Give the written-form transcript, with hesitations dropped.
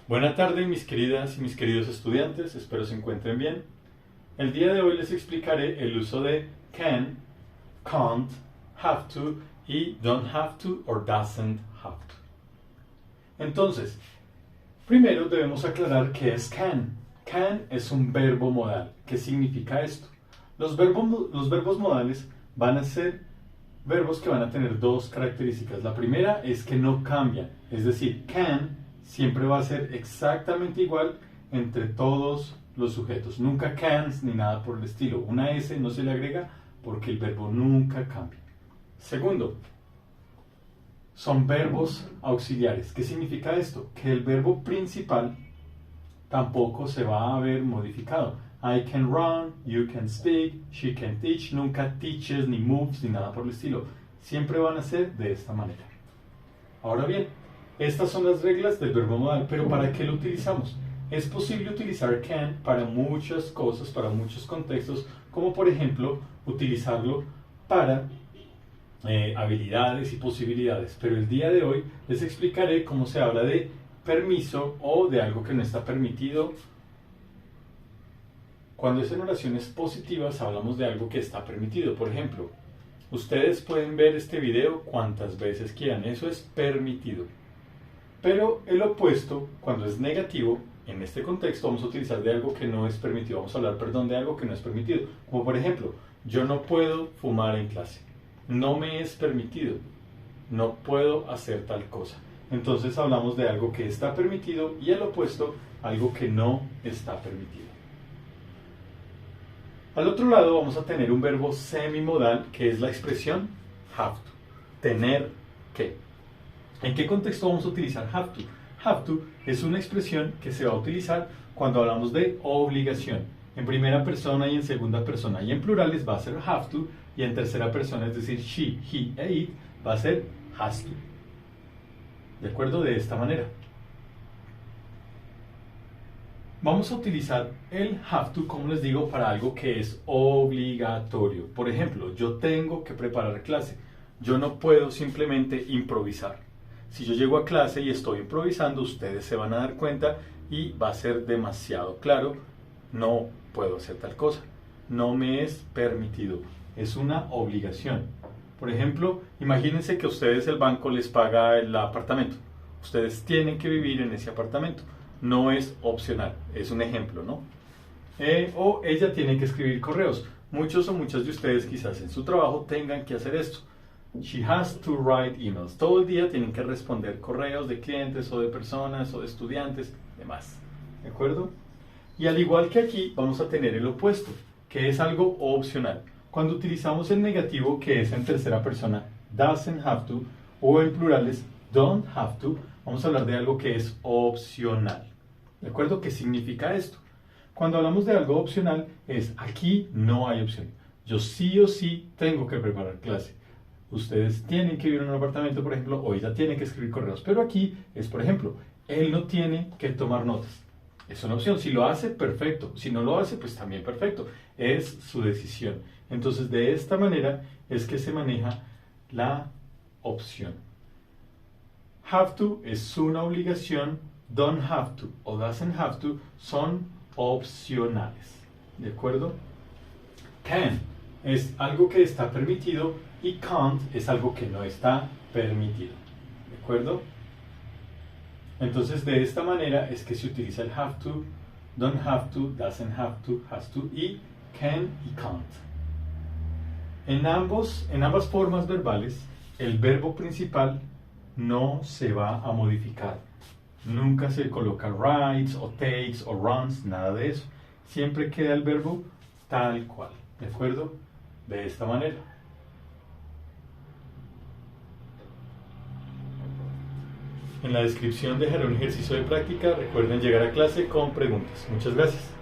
Buenas tardes, mis queridas y mis queridos estudiantes, espero se encuentren bien. El día de hoy les explicaré el uso de can, can't, have to y don't have to or doesn't have to. Entonces, primero debemos aclarar qué es can. Can es un verbo modal. ¿Qué significa esto? Los verbos modales van a ser verbos que van a tener dos características. La primera es que no cambian, es decir, can siempre va a ser exactamente igual entre todos los sujetos. Nunca cans ni nada por el estilo. Una S no se le agrega porque el verbo nunca cambia. Segundo, son verbos auxiliares. ¿Qué significa esto? Que el verbo principal tampoco se va a ver modificado. I can run, you can speak, she can teach. Nunca teaches, ni moves, ni nada por el estilo. Siempre van a ser de esta manera. Ahora bien, estas son las reglas del verbo modal, pero ¿para qué lo utilizamos? Es posible utilizar can para muchas cosas, para muchos contextos, como por ejemplo utilizarlo para habilidades y posibilidades. Pero el día de hoy les explicaré cómo se habla de permiso o de algo que no está permitido. Cuando es en oraciones positivas hablamos de algo que está permitido. Por ejemplo, ustedes pueden ver este video cuantas veces quieran, eso es permitido. Pero el opuesto, cuando es negativo, en este contexto vamos a utilizar de algo que no es permitido. Vamos a hablar, perdón, de algo que no es permitido. Como por ejemplo, yo no puedo fumar en clase. No me es permitido. No puedo hacer tal cosa. Entonces hablamos de algo que está permitido y el opuesto, algo que no está permitido. Al otro lado vamos a tener un verbo semimodal que es la expresión have to. Tener que. ¿En qué contexto vamos a utilizar have to? Have to es una expresión que se va a utilizar cuando hablamos de obligación. En primera persona y en segunda persona. Y en plurales va a ser have to. Y en tercera persona, es decir, she, he e it, va a ser has to. ¿De acuerdo? De esta manera. Vamos a utilizar el have to, como les digo, para algo que es obligatorio. Por ejemplo, yo tengo que preparar clase. Yo no puedo simplemente improvisar. Si yo llego a clase y estoy improvisando, ustedes se van a dar cuenta y va a ser demasiado claro. No puedo hacer tal cosa. No me es permitido. Es una obligación. Por ejemplo, imagínense que a ustedes el banco les paga el apartamento. Ustedes tienen que vivir en ese apartamento. No es opcional. Es un ejemplo, ¿no? O ella tiene que escribir correos. Muchos o muchas de ustedes quizás en su trabajo tengan que hacer esto. She has to write emails. Todo el día tienen que responder correos de clientes o de personas o de estudiantes, demás. ¿De acuerdo? Y al igual que aquí, vamos a tener el opuesto, que es algo opcional. Cuando utilizamos el negativo, que es en tercera persona, doesn't have to, o en plurales, don't have to, vamos a hablar de algo que es opcional. ¿De acuerdo? ¿Qué significa esto? Cuando hablamos de algo opcional, es aquí no hay opción. Yo sí o sí tengo que preparar clase. Ustedes tienen que vivir en un apartamento, por ejemplo, o ella tiene que escribir correos. Pero aquí es, por ejemplo, él no tiene que tomar notas. Es una opción. Si lo hace, perfecto. Si no lo hace, pues también perfecto. Es su decisión. Entonces, de esta manera es que se maneja la opción. Have to es una obligación. Don't have to o doesn't have to son opcionales. ¿De acuerdo? Can es algo que está permitido y can't es algo que no está permitido. ¿De acuerdo? Entonces, de esta manera es que se utiliza el have to, don't have to, doesn't have to, has to y can y can't. En ambas formas verbales, el verbo principal no se va a modificar. Nunca se coloca writes o takes o runs, nada de eso. Siempre queda el verbo tal cual. ¿De acuerdo? De esta manera. En la descripción dejaré un ejercicio de práctica. Recuerden llegar a clase con preguntas. Muchas gracias.